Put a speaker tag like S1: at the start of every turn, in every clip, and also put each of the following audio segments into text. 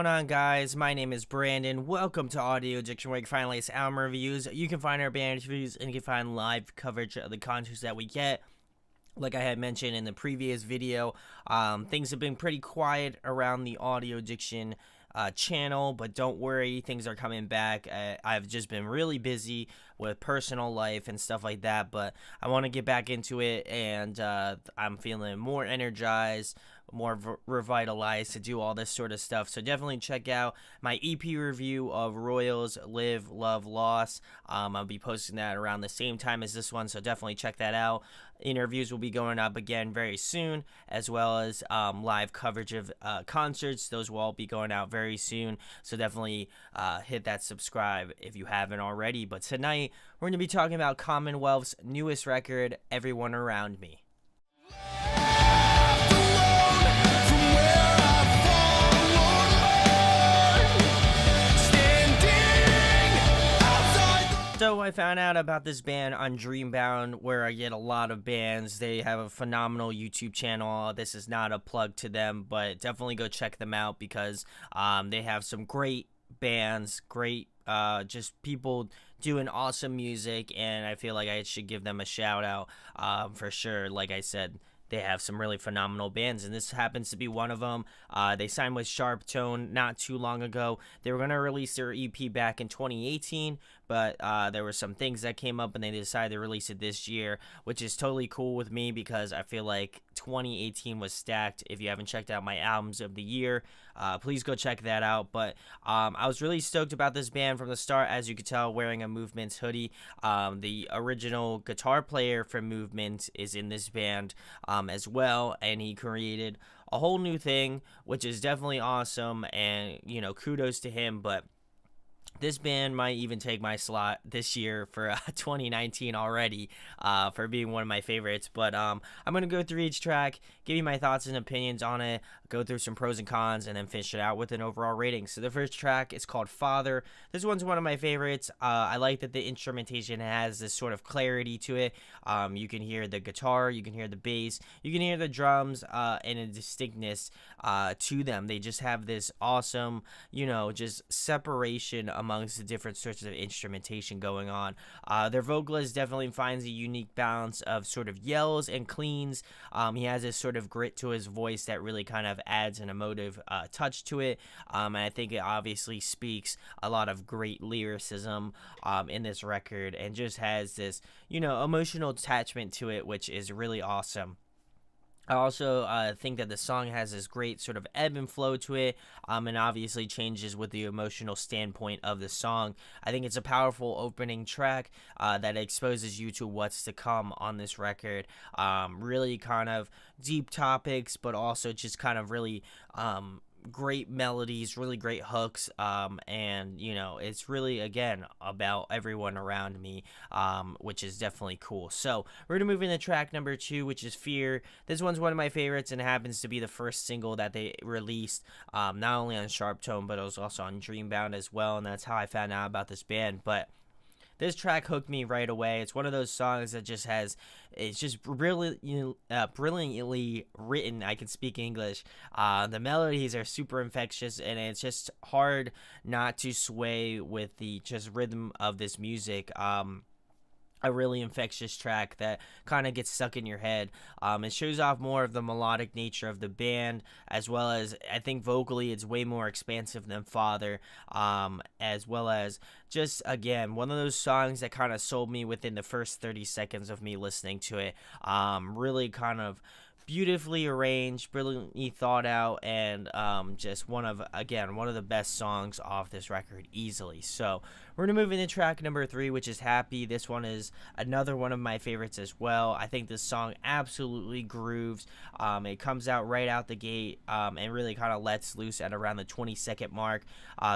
S1: going on, guys? My name is Brandon. Welcome to Audio Addiction, where you can find latest album reviews. You can find our band interviews, and you can find live coverage of the concerts that we get. Like I had mentioned in the previous video, things have been pretty quiet around the Audio Addiction channel, but don't worry, things are coming back. I've just been really busy with personal life and stuff like that, but I want to get back into it, and I'm feeling more energized, more revitalized to do all this sort of stuff. So definitely check out my EP review of Royals Live, Love, Loss. I'll be posting that around the same time as this one, so definitely check that out. Interviews will be going up again very soon, as well as live coverage of concerts. Those will all be going out very soon, so definitely hit that subscribe if you haven't already. But tonight we're going to be talking about Commonwealth's newest record, Everyone Around Me. So I found out about this band on Dreambound, where I get a lot of bands. They have a phenomenal YouTube channel. This is not a plug to them, but definitely go check them out because they have some great bands, great just people doing awesome music, and I feel like I should give them a shout out for sure. Like I said, they have some really phenomenal bands, and this happens to be one of them. They signed with Sharp Tone not too long ago. They were going to release their EP back in 2018, but there were some things that came up, and they decided to release it this year, which is totally cool with me because I feel like 2018 was stacked. If you haven't checked out my albums of the year, please go check that out. But I was really stoked about this band from the start, as you could tell, wearing a Movements hoodie. The original guitar player from Movements is in this band as well, and he created a whole new thing, which is definitely awesome, and you know, kudos to him. But this band might even take my slot this year for 2019 already for being one of my favorites. But I'm going to go through each track, give you my thoughts and opinions on it, go through some pros and cons, and then finish it out with an overall rating. So the first track is called Father. This one's one of my favorites. I like that the instrumentation has this sort of clarity to it. You can hear the guitar, you can hear the bass, you can hear the drums, and a distinctness to them. They just have this awesome, you know, just separation amongst the different sorts of instrumentation going on. Their vocalist definitely finds a unique balance of sort of yells and cleans. He has this sort of grit to his voice that really kind of adds an emotive touch to it, and I think it obviously speaks a lot of great lyricism in this record, and just has this, you know, emotional attachment to it, which is really awesome. I also think that the song has this great sort of ebb and flow to it, and obviously changes with the emotional standpoint of the song. I think it's a powerful opening track that exposes you to what's to come on this record. Really kind of deep topics, but also just kind of really great melodies, really great hooks, and you know, it's really, again, about everyone around me, which is definitely cool. So we're gonna move into track number 2, which is Fear. This one's one of my favorites, and it happens to be the first single that they released, not only on Sharp Tone, but it was also on Dreambound as well, and that's how I found out about this band. But this track hooked me right away. It's one of those songs that just has, it's just really, brilliantly written. I can speak English. The melodies are super infectious, and it's just hard not to sway with the just rhythm of this music. A really infectious track that kind of gets stuck in your head. It shows off more of the melodic nature of the band, as well as, I think vocally it's way more expansive than Father, as well as just, again, one of those songs that kind of sold me within the first 30 seconds of me listening to it. Really kind of beautifully arranged, brilliantly thought out, and just one of the best songs off this record easily. So we're gonna move into track number 3, which is Happy. This one is another one of my favorites as well. I think this song absolutely grooves. It comes out right out the gate, and really kind of lets loose at around the 20-second mark.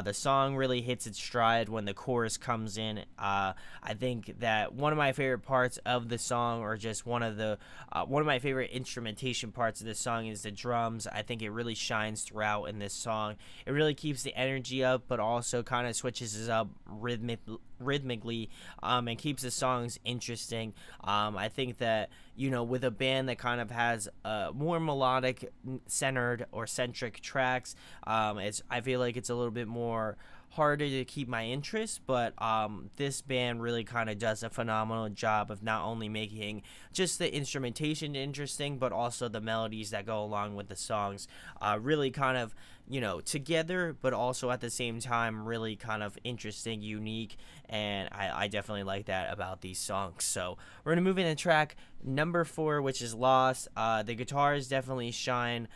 S1: The song really hits its stride when the chorus comes in. I think that one of my favorite parts of the song, or just one of my favorite instrumentation parts of this song, is the drums. I think it really shines throughout in this song. It really keeps the energy up, but also kind of switches it up really rhythmically, and keeps the songs interesting. I think that, with a band that kind of has more melodic centered or centric tracks, I feel like it's a little bit more harder to keep my interest, but this band really kind of does a phenomenal job of not only making just the instrumentation interesting, but also the melodies that go along with the songs really kind of, together, but also at the same time really kind of interesting, unique, and I definitely like that about these songs. So we're going to move into track number 4, which is Lost. The guitars definitely shine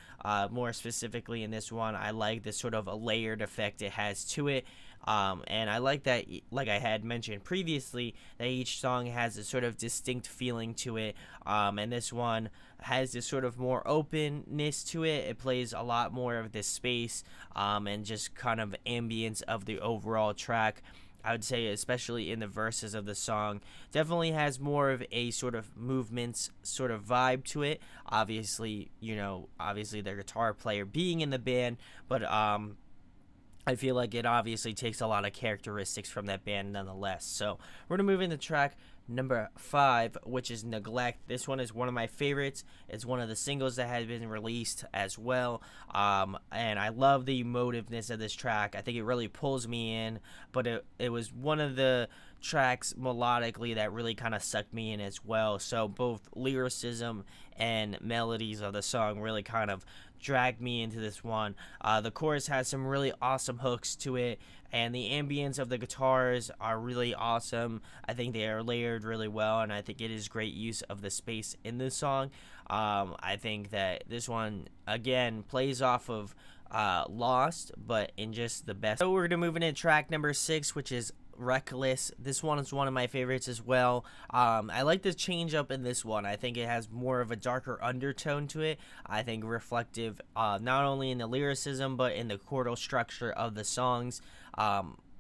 S1: more specifically in this one. I like this sort of a layered effect it has to it. And I like that, like I had mentioned previously, that each song has a sort of distinct feeling to it. And this one has this sort of more openness to it. It plays a lot more of this space and just kind of ambience of the overall track. I would say, especially in the verses of the song, definitely has more of a sort of movements sort of vibe to it. Obviously, their guitar player being in the band, but I feel like it obviously takes a lot of characteristics from that band nonetheless. So we're going to move into track number 5, which is Neglect. This one is one of my favorites. It's one of the singles that has been released as well. And I love the emotiveness of this track. I think it really pulls me in, but it was one of the tracks melodically that really kind of sucked me in as well. So both lyricism and melodies of the song really kind of dragged me into this one. The chorus has some really awesome hooks to it, and the ambience of the guitars are really awesome. I think they are layered really well, and I think it is great use of the space in this song. I think that this one, again, plays off of Lost, but in just the best. So we're going to move into track number 6, which is Reckless. This one is one of my favorites as well. I like the change up in this one. I think it has more of a darker undertone to it. I think reflective not only in the lyricism, but in the chordal structure of the songs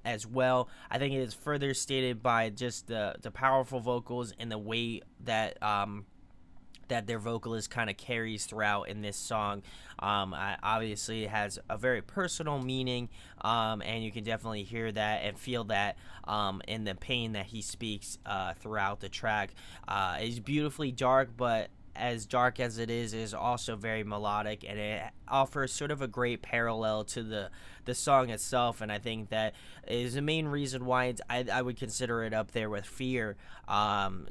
S1: as well. I think it is further stated by just the powerful vocals and the way that that their vocalist kind of carries throughout in this song. Obviously, it has a very personal meaning, and you can definitely hear that and feel that in the pain that he speaks throughout the track. It's beautifully dark, but as dark as it is also very melodic, and it offers sort of a great parallel to the song itself. And I think that is the main reason why I would consider it up there with Fear.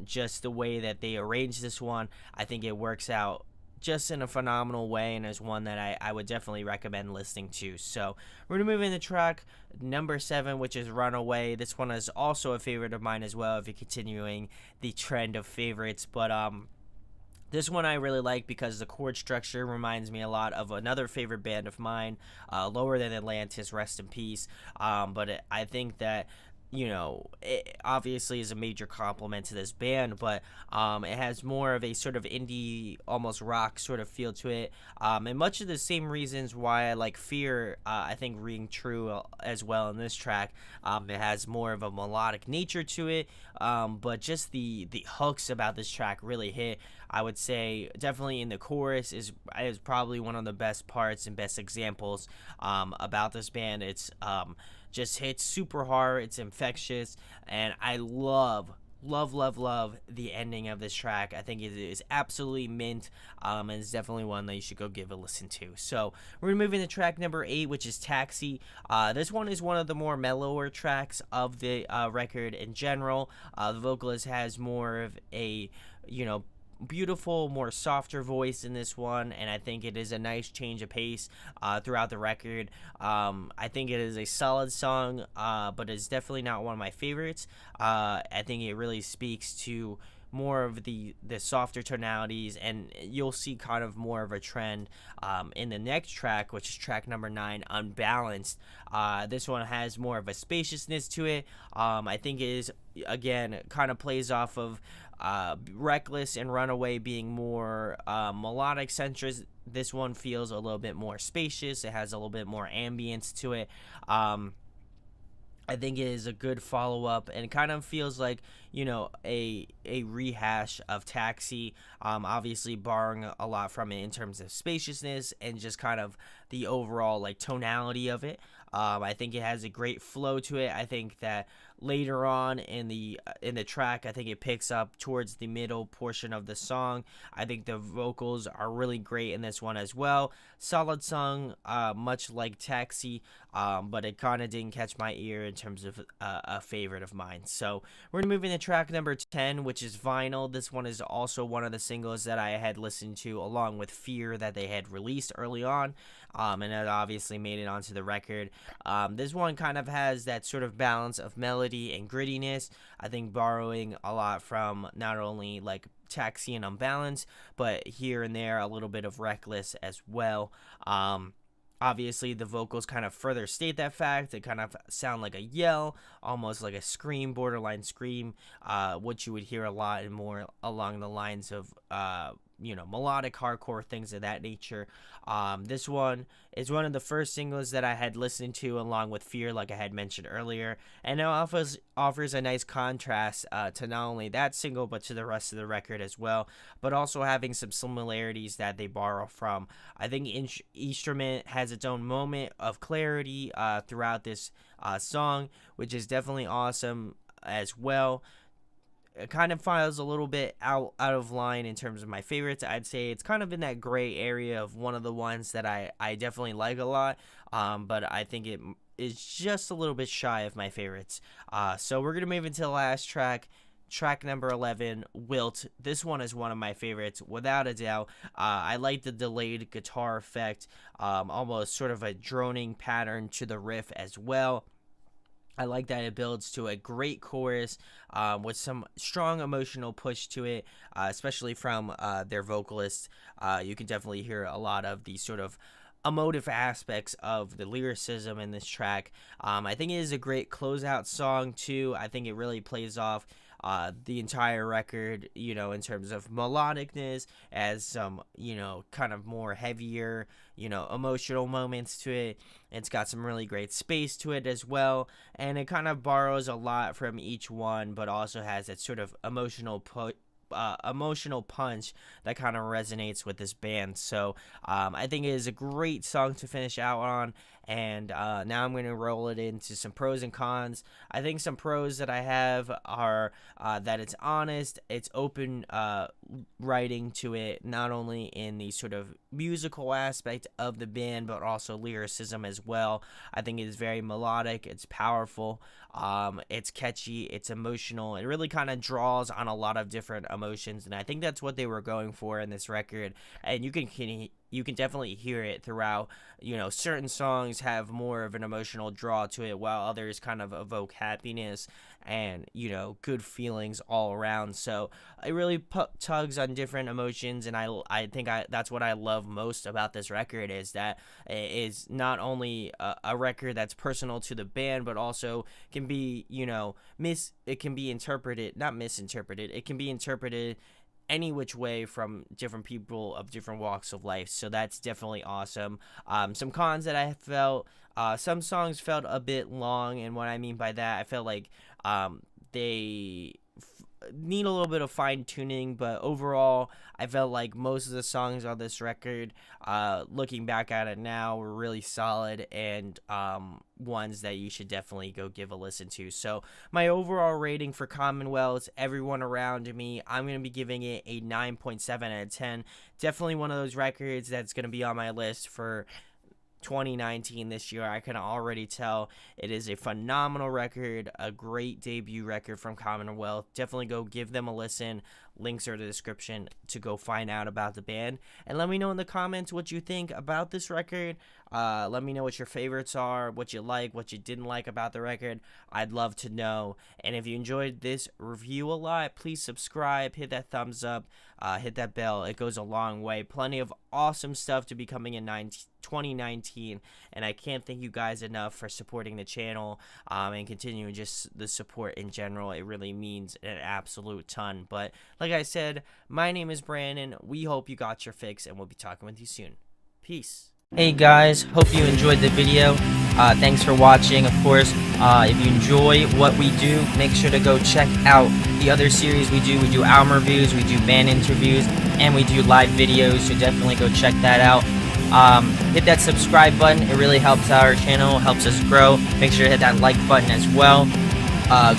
S1: Just the way that they arrange this one, I think it works out just in a phenomenal way, and is one that I would definitely recommend listening to. So we're gonna move into track number 7, which is Runaway. This one is also a favorite of mine as well, if you're continuing the trend of favorites. But this one I really like because the chord structure reminds me a lot of another favorite band of mine, Lower Than Atlantis, rest in peace. I think that, it obviously is a major compliment to this band, but it has more of a sort of indie, almost rock sort of feel to it. And much of the same reasons why I like Fear, I think ring true as well in this track. It has more of a melodic nature to it, but just the hooks about this track really hit. I would say definitely in the chorus is probably one of the best parts and best examples about this band. It's just hits super hard. It's infectious, and I love the ending of this track. I think it is absolutely mint, and it's definitely one that you should go give a listen to. So we're gonna move into track number 8, which is Taxi. This one is one of the more mellower tracks of the record in general. The vocalist has more of a beautiful, more softer voice in this one, and I think it is a nice change of pace throughout the record. I think it is a solid song, but it's definitely not one of my favorites. I think it really speaks to more of the softer tonalities, and you'll see kind of more of a trend in the next track, which is track number 9, Unbalanced. This one has more of a spaciousness to it. I think it is, again, kind of plays off of Reckless and Runaway being more melodic centric. This one feels a little bit more spacious. It has a little bit more ambience to it. I think it is a good follow-up, and it kind of feels like, a rehash of Taxi, obviously borrowing a lot from it in terms of spaciousness and just kind of the overall tonality of it. I think it has a great flow to it. I think that later on in the track. I think it picks up towards the middle portion of the song. I think the vocals are really great in this one as well. Solid song, much like Taxi, but it kind of didn't catch my ear in terms of a favorite of mine. So we're gonna move into track number 10, which is Vinyl. This one is also one of the singles that I had listened to along with Fear that they had released early on, and it obviously made it onto the record. This one kind of has that sort of balance of melody and grittiness. I think borrowing a lot from not only like Taxi and Unbalanced, but here and there a little bit of Reckless as well. Obviously, the vocals kind of further state that fact. They kind of sound like a yell, almost like a scream, borderline scream, which you would hear a lot and more along the lines of, melodic hardcore, things of that nature. This one is one of the first singles that I had listened to along with Fear, like I had mentioned earlier, and it offers a nice contrast to not only that single, but to the rest of the record as well, but also having some similarities that they borrow from. I think Instrument has its own moment of clarity throughout this song, which is definitely awesome as well. It kind of files a little bit out of line in terms of my favorites. I'd say it's kind of in that gray area of one of the ones that I definitely like a lot, but I think it is just a little bit shy of my favorites. So we're going to move into the last track. Track number 11, Wilt. This one is one of my favorites, without a doubt. I like the delayed guitar effect, almost sort of a droning pattern to the riff as well. I like that it builds to a great chorus with some strong emotional push to it, especially from their vocalists. You can definitely hear a lot of the sort of emotive aspects of the lyricism in this track. I think it is a great closeout song too. I think it really plays off the entire record, in terms of melodicness, as some, kind of more heavier, emotional moments to it. It's got some really great space to it as well, and it kind of borrows a lot from each one, but also has that sort of emotional punch that kind of resonates with this band. So I think it is a great song to finish out on. And now I'm going to roll it into some pros and cons. I think some pros that I have are that it's honest, it's open writing to it, not only in the sort of musical aspect of the band, but also lyricism as well. I think it is very melodic, it's powerful, it's catchy, it's emotional. It really kind of draws on a lot of different emotions, and I think that's what they were going for in this record. And you can definitely hear it throughout. Certain songs have more of an emotional draw to it, while others kind of evoke happiness and, good feelings all around. So it really tugs on different emotions, and I think that's what I love most about this record, is that it is not only a record that's personal to the band, but also can be, it can be interpreted, not misinterpreted, it can be interpreted any which way from different people of different walks of life. So that's definitely awesome. Some cons that I felt, some songs felt a bit long, and what I mean by that, I felt like they need a little bit of fine tuning, but overall I felt like most of the songs on this record, looking back at it now, were really solid, and ones that you should definitely go give a listen to. So my overall rating for Commonwealth, everyone around me, I'm going to be giving it a 9.7 out of 10. Definitely one of those records that's going to be on my list for 2019 this year. I can already tell it is a phenomenal record, a great debut record from Commonwealth. Definitely go give them a listen. Links are in the description to go find out about the band, and let me know in the comments what you think about this record. Let me know what your favorites are, what you like, what you didn't like about the record. I'd love to know. And if you enjoyed this review a lot, please subscribe, hit that thumbs up, hit that bell. It goes a long way. Plenty of awesome stuff to be coming in 2019, and I can't thank you guys enough for supporting the channel, and continuing just the support in general. It really means an absolute ton. But like I said, my name is Brandon. We hope you got your fix, and we'll be talking with you soon. Peace. Hey guys, hope you enjoyed the video. Thanks for watching. Of course, if you enjoy what we do, make sure to go check out the other series we do. We do album reviews, we do band interviews, and we do live videos, so definitely go check that out. Hit that subscribe button. It really helps out our channel, helps us grow. Make sure to hit that like button as well.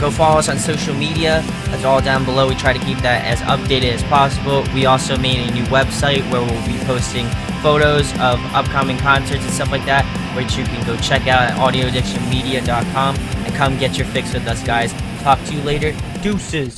S1: Go follow us on social media. That's all down below. We try to keep that as updated as possible. We also made a new website where we'll be posting photos of upcoming concerts and stuff like that, which you can go check out at audioaddictionmedia.com, and come get your fix with us, guys. Talk to you later. Deuces.